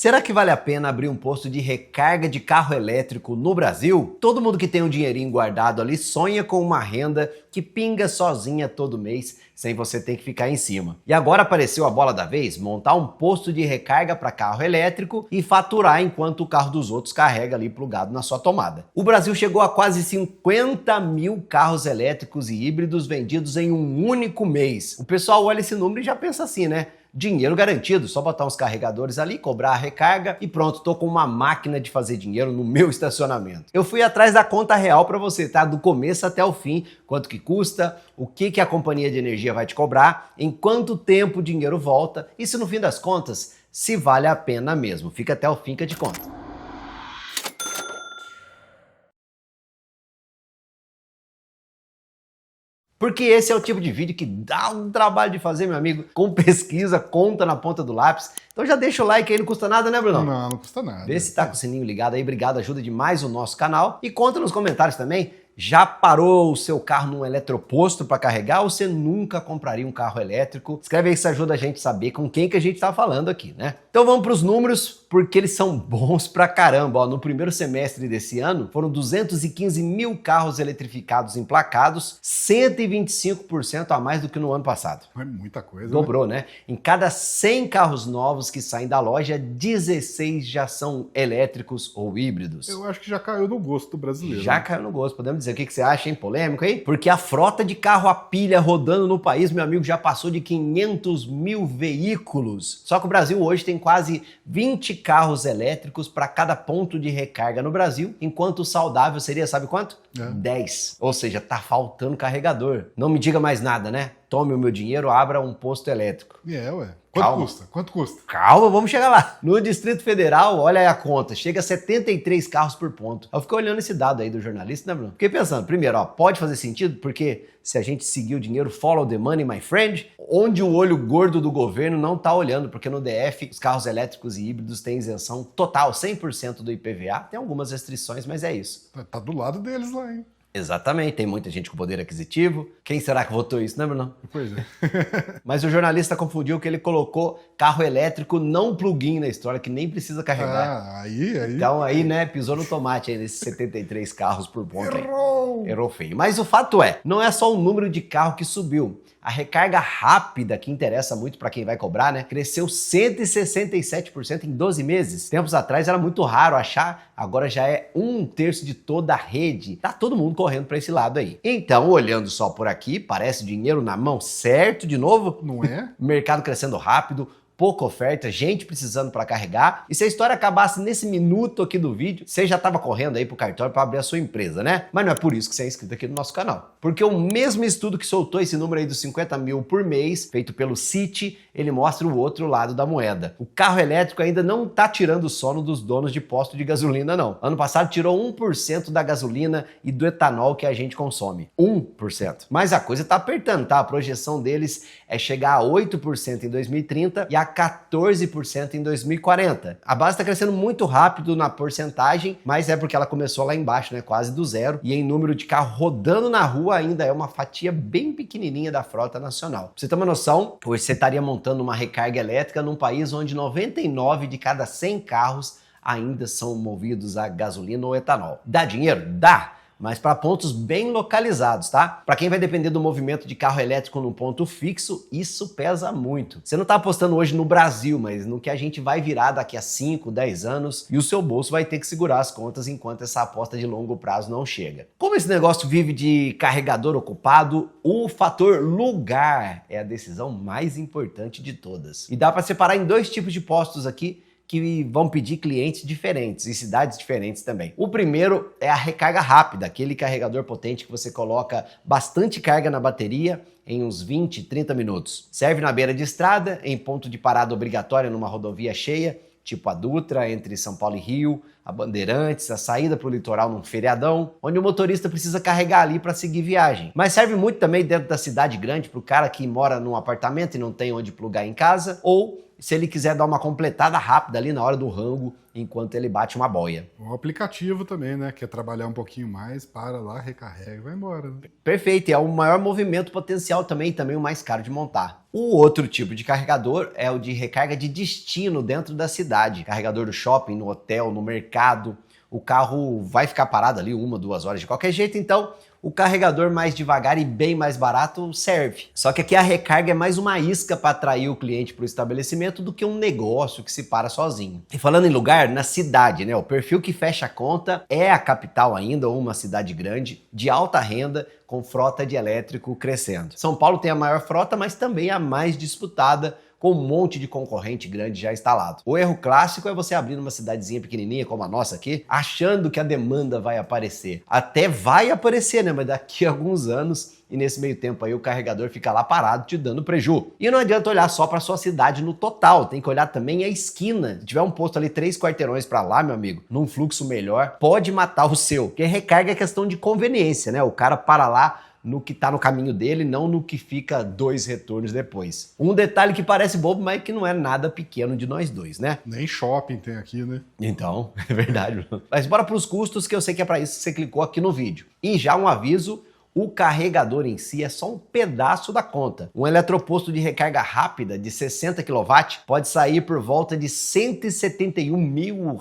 Será que vale a pena abrir um posto de recarga de carro elétrico no Brasil? Todo mundo que tem um dinheirinho guardado ali sonha com uma renda que pinga sozinha todo mês, sem você ter que ficar em cima. E agora apareceu a bola da vez, montar um posto de recarga para carro elétrico e faturar enquanto o carro dos outros carrega ali plugado na sua tomada. O Brasil chegou a quase 50 mil carros elétricos e híbridos vendidos em um único mês. O pessoal olha esse número e já pensa assim, né? Dinheiro garantido, só botar uns carregadores ali, cobrar a recarga e pronto, tô com uma máquina de fazer dinheiro no meu estacionamento. Eu fui atrás da conta real para você, tá? Do começo até o fim, quanto que custa, o que a companhia de energia vai te cobrar, em quanto tempo o dinheiro volta e se no fim das contas, se vale a pena mesmo. Fica até o fim que eu te conto. Porque esse é o tipo de vídeo que dá um trabalho de fazer, meu amigo, com pesquisa, conta na ponta do lápis. Então já deixa o like aí, não custa nada, né, Bruno? Não custa nada. Vê se tá com o sininho ligado aí, obrigado, ajuda demais o nosso canal. E conta nos comentários também, já parou o seu carro num eletroposto para carregar ou você nunca compraria um carro elétrico? Escreve aí que isso ajuda a gente a saber com quem que a gente tá falando aqui, né? Então vamos para os números, porque eles são bons pra caramba. Ó, no primeiro semestre desse ano, foram 215 mil carros eletrificados emplacados, 125% a mais do que no ano passado. É muita coisa, Dobrou, né? Em cada 100 carros novos que saem da loja, 16 já são elétricos ou híbridos. Eu acho que já caiu no gosto do brasileiro. Já caiu no gosto, podemos dizer. O que você acha, hein? Polêmico aí? Porque a frota de carro a pilha rodando no país, meu amigo, já passou de 500 mil veículos. Só que o Brasil hoje tem quase 20 carros elétricos para cada ponto de recarga no Brasil, enquanto o saudável seria, sabe quanto? 10. Ou seja, tá faltando carregador. Não me diga mais nada, né? Tome o meu dinheiro, abra um posto elétrico. Ué. Calma. Quanto custa? Calma, vamos chegar lá. No Distrito Federal, olha aí a conta, chega a 73 carros por ponto. Eu fiquei olhando esse dado aí do jornalista, né, Bruno? Fiquei pensando, primeiro, ó, pode fazer sentido, porque se a gente seguir o dinheiro, follow the money, my friend, onde o olho gordo do governo não tá olhando, porque no DF os carros elétricos e híbridos têm isenção total, 100% do IPVA. Tem algumas restrições, mas é isso. Tá do lado deles lá, hein? Exatamente, tem muita gente com poder aquisitivo. Quem será que votou isso, né, Bruno? Pois é. Mas o jornalista confundiu que ele colocou carro elétrico não plug-in na história, que nem precisa carregar. Aí. Então aí, né, pisou no tomate aí nesses 73 carros por ponto aí. Errou! Errou feio. Mas o fato é, não é só o número de carro que subiu. A recarga rápida, que interessa muito para quem vai cobrar, né, cresceu 167% em 12 meses. Tempos atrás era muito raro achar, agora já é 1/3 de toda a rede. Tá todo mundo correndo para esse lado aí. Então, olhando só por aqui, parece dinheiro na mão, certo de novo? Não é? Mercado crescendo rápido, pouca oferta, gente precisando para carregar. E se a história acabasse nesse minuto aqui do vídeo, você já estava correndo aí pro cartório para abrir a sua empresa, né? Mas não é por isso que você é inscrito aqui no nosso canal. Porque o mesmo estudo que soltou esse número aí dos 50 mil por mês, feito pelo Citi, ele mostra o outro lado da moeda. O carro elétrico ainda não tá tirando o sono dos donos de posto de gasolina, não. Ano passado tirou 1% da gasolina e do etanol que a gente consome. 1%. Mas a coisa tá apertando, tá? A projeção deles é chegar a 8% em 2030 e a 14% em 2040. A base está crescendo muito rápido na porcentagem, mas é porque ela começou lá embaixo, né? Quase do zero. E em número de carro rodando na rua ainda é uma fatia bem pequenininha da frota nacional. Pra você ter uma noção, hoje você estaria montando uma recarga elétrica num país onde 99 de cada 100 carros ainda são movidos a gasolina ou etanol. Dá dinheiro? Dá! Mas para pontos bem localizados, tá? Para quem vai depender do movimento de carro elétrico num ponto fixo, isso pesa muito. Você não tá apostando hoje no Brasil, mas no que a gente vai virar daqui a 5, 10 anos e o seu bolso vai ter que segurar as contas enquanto essa aposta de longo prazo não chega. Como esse negócio vive de carregador ocupado, o fator lugar é a decisão mais importante de todas. E dá para separar em dois tipos de postos aqui, que vão pedir clientes diferentes e cidades diferentes também. O primeiro é a recarga rápida, aquele carregador potente que você coloca bastante carga na bateria em uns 20, 30 minutos. Serve na beira de estrada, em ponto de parada obrigatória numa rodovia cheia, tipo a Dutra, entre São Paulo e Rio, a Bandeirantes, a saída para o litoral num feriadão, onde o motorista precisa carregar ali para seguir viagem. Mas serve muito também dentro da cidade grande para o cara que mora num apartamento e não tem onde plugar em casa, ou se ele quiser dar uma completada rápida ali na hora do rango, enquanto ele bate uma boia. O aplicativo também, né? Quer trabalhar um pouquinho mais, para lá, recarrega e vai embora. Né? Perfeito, é o maior movimento potencial também o mais caro de montar. O outro tipo de carregador é o de recarga de destino dentro da cidade. Carregador do shopping, no hotel, no mercado. O carro vai ficar parado ali 1, 2 horas de qualquer jeito, então o carregador mais devagar e bem mais barato serve. Só que aqui a recarga é mais uma isca para atrair o cliente para o estabelecimento do que um negócio que se para sozinho. E falando em lugar, na cidade, né? O perfil que fecha a conta é a capital ainda, ou uma cidade grande, de alta renda, com frota de elétrico crescendo. São Paulo tem a maior frota, mas também a mais disputada, com um monte de concorrente grande já instalado. O erro clássico é você abrir numa cidadezinha pequenininha como a nossa aqui, achando que a demanda vai aparecer. Até vai aparecer, né? Mas daqui a alguns anos, e nesse meio tempo aí o carregador fica lá parado te dando preju. E não adianta olhar só para sua cidade no total, tem que olhar também a esquina. Se tiver um posto ali 3 quarteirões para lá, meu amigo, num fluxo melhor, pode matar o seu. Porque recarga é questão de conveniência, né? O cara para lá no que tá no caminho dele, não no que fica 2 retornos depois. Um detalhe que parece bobo, mas que não é nada pequeno de nós dois, né? Nem shopping tem aqui, né? Então, é verdade. Mas bora pros custos, que eu sei que é para isso que você clicou aqui no vídeo. E já um aviso, o carregador em si é só um pedaço da conta. Um eletroposto de recarga rápida de 60 kW pode sair por volta de R$171 mil.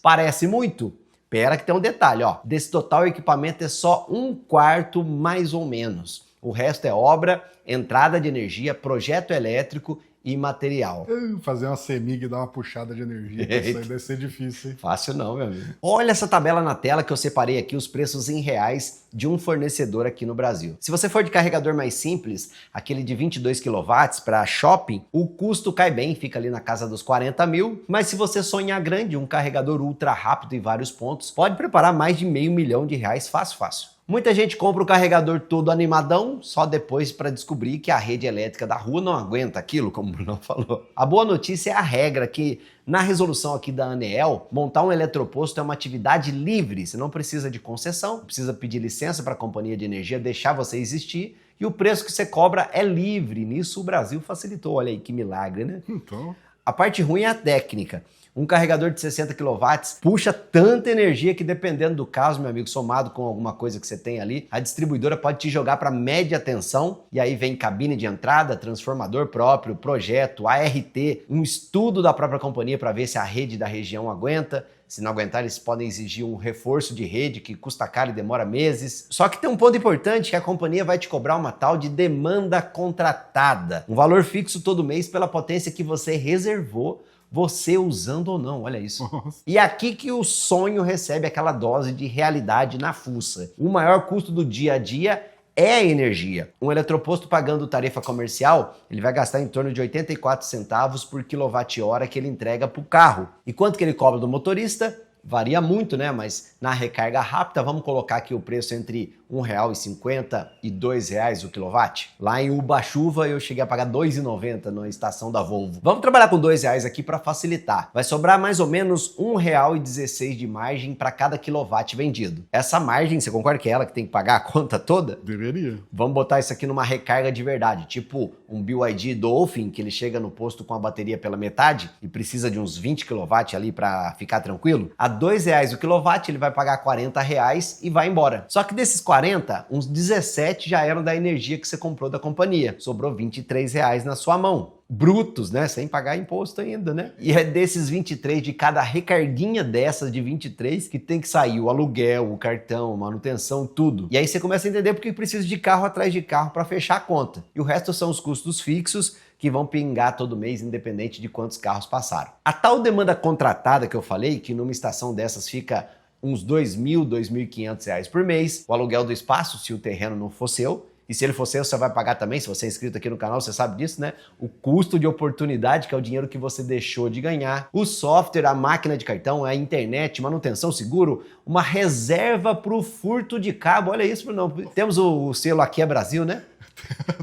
Parece muito? Pera que tem um detalhe, ó. Desse total equipamento é só 1/4 mais ou menos. O resto é obra, entrada de energia, projeto elétrico e material. Fazer uma CEMIG e dar uma puxada de energia, isso aí deve ser difícil, hein? Fácil não, meu amigo. Olha essa tabela na tela que eu separei aqui os preços em reais de um fornecedor aqui no Brasil. Se você for de carregador mais simples, aquele de 22 kW para shopping, o custo cai bem, fica ali na casa dos 40 mil, mas se você sonhar grande, um carregador ultra rápido em vários pontos, pode preparar mais de R$500 mil fácil, fácil. Muita gente compra o carregador todo animadão, só depois para descobrir que a rede elétrica da rua não aguenta aquilo, como o Bruno falou. A boa notícia é a regra que, na resolução aqui da ANEEL, montar um eletroposto é uma atividade livre, você não precisa de concessão, não precisa pedir licença para a companhia de energia deixar você existir, e o preço que você cobra é livre. Nisso o Brasil facilitou, olha aí que milagre, né? Então... A parte ruim é a técnica. Um carregador de 60 kW puxa tanta energia que, dependendo do caso, meu amigo, somado com alguma coisa que você tem ali, a distribuidora pode te jogar para média tensão, e aí vem cabine de entrada, transformador próprio, projeto, ART, um estudo da própria companhia para ver se a rede da região aguenta. Se não aguentar, eles podem exigir um reforço de rede que custa caro e demora meses. Só que tem um ponto importante, que a companhia vai te cobrar uma tal de demanda contratada. Um valor fixo todo mês pela potência que você reservou, você usando ou não, olha isso. Nossa. E aqui que o sonho recebe aquela dose de realidade na fuça. O maior custo do dia a dia é a energia. Um eletroposto pagando tarifa comercial, ele vai gastar em torno de 84 centavos por quilowatt-hora que ele entrega para o carro. E quanto que ele cobra do motorista? Varia muito, né? Mas na recarga rápida, vamos colocar aqui o preço entre R$1,50 e R$2 o quilowatt. Lá em Ubatuba eu cheguei a pagar R$2,90 na estação da Volvo. Vamos trabalhar com R$2 aqui para facilitar. Vai sobrar mais ou menos R$1,16 de margem para cada quilowatt vendido. Essa margem, você concorda que é ela que tem que pagar a conta toda? Deveria. Vamos botar isso aqui numa recarga de verdade, tipo um BYD Dolphin, que ele chega no posto com a bateria pela metade e precisa de uns 20 kW ali para ficar tranquilo. A R$2 o quilowatt, ele vai pagar R$40 e vai embora. Só que desses 40, uns 17 já eram da energia que você comprou da companhia. Sobrou R$23 na sua mão. Brutos, né? Sem pagar imposto ainda, né? E é desses 23, de cada recarguinha dessas de 23, que tem que sair o aluguel, o cartão, manutenção, tudo. E aí você começa a entender porque precisa de carro atrás de carro para fechar a conta. E o resto são os custos fixos, que vão pingar todo mês, independente de quantos carros passaram. A tal demanda contratada que eu falei, que numa estação dessas fica uns R$2.000, R$2.500 por mês, o aluguel do espaço, se o terreno não for seu, e se ele for seu, você vai pagar também, se você é inscrito aqui no canal, você sabe disso, né? O custo de oportunidade, que é o dinheiro que você deixou de ganhar, o software, a máquina de cartão, a internet, manutenção, seguro, uma reserva para o furto de cabo, olha isso, Bruno. Temos o selo Aqui é Brasil, né?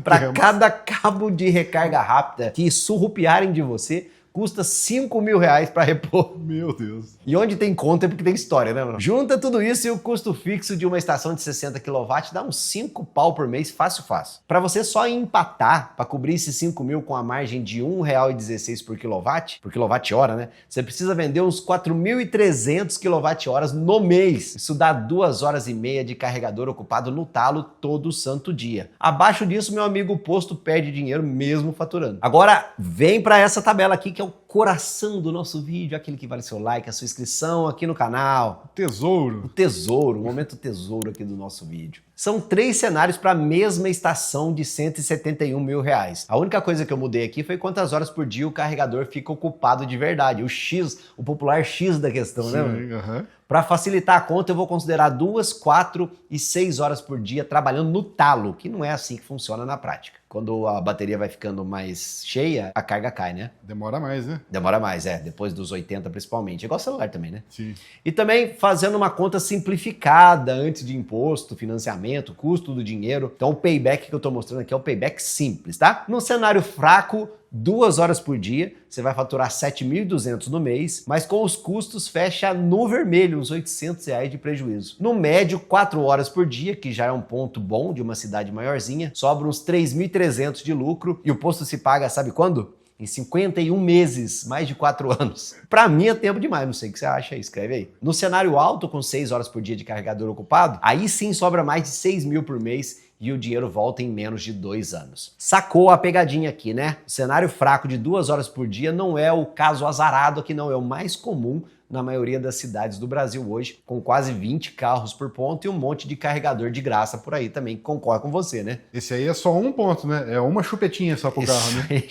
Para cada cabo de recarga rápida que surrupiarem de você, custa 5 mil reais para repor. Meu Deus. E onde tem conta é porque tem história, né, mano? Junta tudo isso e o custo fixo de uma estação de 60 kW dá uns 5 pau por mês, fácil. Para você só empatar, para cobrir esses 5 mil com a margem de R$1,16 por quilowatt-hora, né? Você precisa vender uns 4.300 kWh no mês. Isso dá 2 horas e meia de carregador ocupado no talo todo santo dia. Abaixo disso, meu amigo, o posto perde dinheiro mesmo faturando. Agora, vem para essa tabela aqui que é o coração do nosso vídeo, aquele que vale seu like, a sua inscrição aqui no canal. Tesouro. O tesouro, o momento tesouro aqui do nosso vídeo. São 3 cenários para a mesma estação de 171 mil reais. A única coisa que eu mudei aqui foi quantas horas por dia o carregador fica ocupado de verdade. O X, o popular X da questão, Sim, né? Para facilitar a conta, eu vou considerar 2, 4 e 6 horas por dia trabalhando no talo, que não é assim que funciona na prática. Quando a bateria vai ficando mais cheia, a carga cai, né? Demora mais, né? Demora mais, depois dos 80 principalmente. É igual celular também, né? Sim. E também fazendo uma conta simplificada antes de imposto, financiamento, custo do dinheiro. Então o payback que eu tô mostrando aqui é o payback simples, tá? Num cenário fraco, 2 horas por dia, você vai faturar 7.200 no mês, mas com os custos fecha no vermelho, uns R$800 de prejuízo. No médio, 4 horas por dia, que já é um ponto bom de uma cidade maiorzinha, sobra uns 3.300 de lucro e o posto se paga, sabe quando? Em 51 meses, mais de 4 anos. Pra mim é tempo demais, não sei o que você acha aí, escreve aí. No cenário alto, com 6 horas por dia de carregador ocupado, aí sim sobra mais de 6 mil por mês e o dinheiro volta em menos de 2 anos. Sacou a pegadinha aqui, né? O cenário fraco de 2 horas por dia não é o caso azarado aqui, não. É o mais comum na maioria das cidades do Brasil hoje, com quase 20 carros por ponto e um monte de carregador de graça por aí também, que concorre com você, né? Esse aí é só um ponto, né? É uma chupetinha só pro carro, né?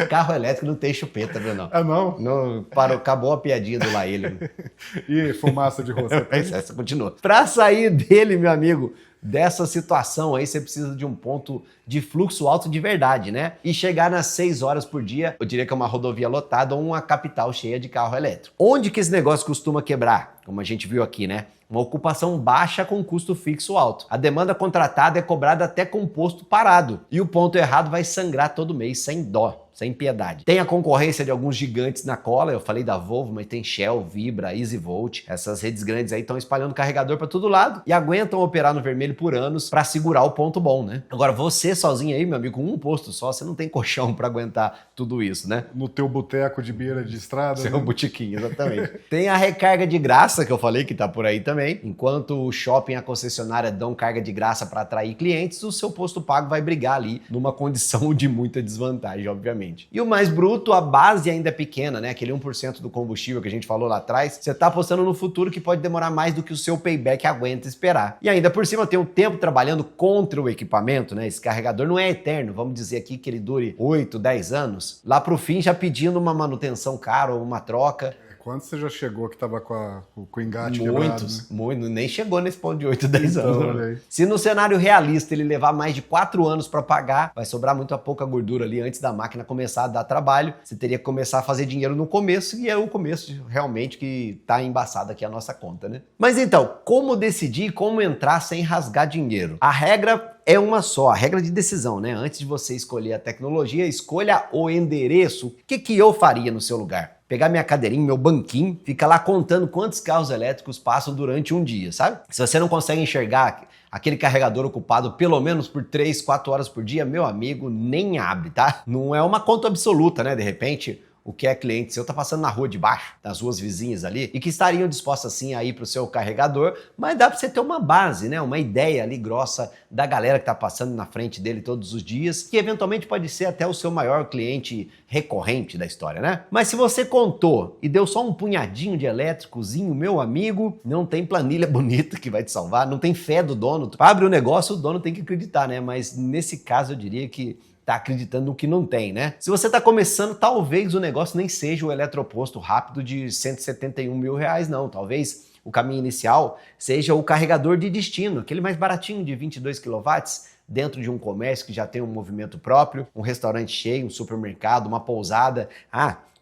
Carro elétrico não tem chupeta, viu, não? Ah, não? Não parou, acabou a piadinha do Laílio. E fumaça de roça. Essa continua. Para sair dele, meu amigo, dessa situação aí, você precisa de um ponto de fluxo alto de verdade, né? E chegar nas 6 horas por dia, eu diria que é uma rodovia lotada ou uma capital cheia de carro elétrico. Onde que esse negócio costuma quebrar? Como a gente viu aqui, né? Uma ocupação baixa com custo fixo alto. A demanda contratada é cobrada até com o posto parado. E o ponto errado vai sangrar todo mês, sem dó, sem piedade. Tem a concorrência de alguns gigantes na cola, eu falei da Volvo, mas tem Shell, Vibra, EasyVolt. Essas redes grandes aí estão espalhando carregador para todo lado e aguentam operar no vermelho por anos para segurar o ponto bom, né? Agora, você sozinho aí, meu amigo, com um posto só, você não tem colchão para aguentar tudo isso, né? No teu boteco de beira de estrada. Seu né? botiquinho, exatamente. Tem a recarga de graça, que eu falei que tá por aí também. Enquanto o shopping e a concessionária dão carga de graça para atrair clientes, o seu posto pago vai brigar ali numa condição de muita desvantagem, obviamente. E o mais bruto, a base ainda é pequena, né? Aquele 1% do combustível que a gente falou lá atrás, você tá apostando no futuro que pode demorar mais do que o seu payback aguenta esperar. E ainda por cima tem um tempo trabalhando contra o equipamento, né? Esse carregador não é eterno, vamos dizer aqui que ele dure 8, 10 anos. Lá pro fim já pedindo uma manutenção cara ou uma troca. Quando você já chegou que tava com o engate quebrado? Muitos, nem chegou nesse ponto de 8, 10 anos. Olha aí. Se no cenário realista ele levar mais de 4 anos para pagar, vai sobrar muito pouca gordura ali antes da máquina começar a dar trabalho. Você teria que começar a fazer dinheiro no começo e é o começo realmente que tá embaçado aqui a nossa conta, né? Mas então, como decidir como entrar sem rasgar dinheiro? A regra é uma só, a regra de decisão, né? Antes de você escolher a tecnologia, escolha o endereço. O que eu faria no seu lugar? Pegar minha cadeirinha, meu banquinho, fica lá contando quantos carros elétricos passam durante um dia, sabe? Se você não consegue enxergar aquele carregador ocupado pelo menos por 3, 4 horas por dia, meu amigo, nem abre, tá? Não é uma conta absoluta, né? De repente, o que é cliente seu tá passando na rua de baixo, das ruas vizinhas ali, e que estariam dispostos assim a ir pro seu carregador, mas dá para você ter uma base, né? Uma ideia ali grossa da galera que tá passando na frente dele todos os dias, que eventualmente pode ser até o seu maior cliente recorrente da história, né? Mas se você contou e deu só um punhadinho de elétricozinho, meu amigo, não tem planilha bonita que vai te salvar, não tem fé do dono. Para abrir o negócio, o dono tem que acreditar, né? Mas nesse caso eu diria que tá acreditando no que não tem, né? Se você tá começando, talvez o negócio nem seja o eletroposto rápido de 171 mil reais, não. Talvez o caminho inicial seja o carregador de destino, aquele mais baratinho de 22 kW, dentro de um comércio que já tem um movimento próprio, um restaurante cheio, um supermercado, uma pousada.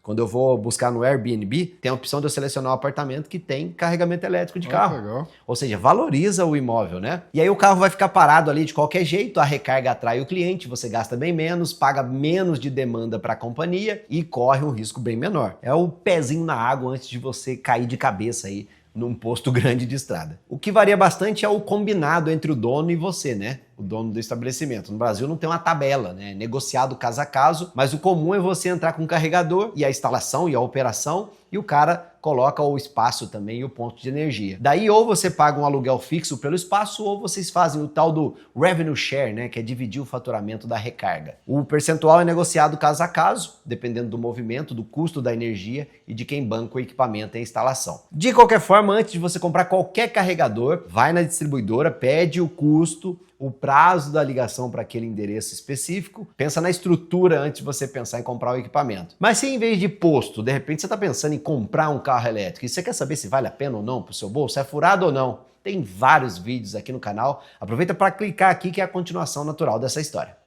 Quando eu vou buscar no Airbnb, tem a opção de eu selecionar um apartamento que tem carregamento elétrico de carro. Legal. Ou seja, valoriza o imóvel, né? E aí o carro vai ficar parado ali de qualquer jeito, a recarga atrai o cliente, você gasta bem menos, paga menos de demanda para a companhia e corre um risco bem menor. É o pezinho na água antes de você cair de cabeça aí num posto grande de estrada. O que varia bastante é o combinado entre o dono e você, né? O dono do estabelecimento. No Brasil não tem uma tabela, né? É negociado caso a caso, mas o comum é você entrar com o carregador e a instalação e a operação e o cara coloca o espaço também e o ponto de energia. Daí ou você paga um aluguel fixo pelo espaço ou vocês fazem o tal do revenue share, né? Que é dividir o faturamento da recarga. O percentual é negociado caso a caso, dependendo do movimento, do custo da energia e de quem banca o equipamento e a instalação. De qualquer forma, antes de você comprar qualquer carregador, vai na distribuidora, pede o custo, o prazo da ligação para aquele endereço específico, pensa na estrutura antes de você pensar em comprar o equipamento. Mas se em vez de posto, de repente você está pensando em comprar um carro elétrico e você quer saber se vale a pena ou não para o seu bolso, é furado ou não, tem vários vídeos aqui no canal. Aproveita para clicar aqui que é a continuação natural dessa história.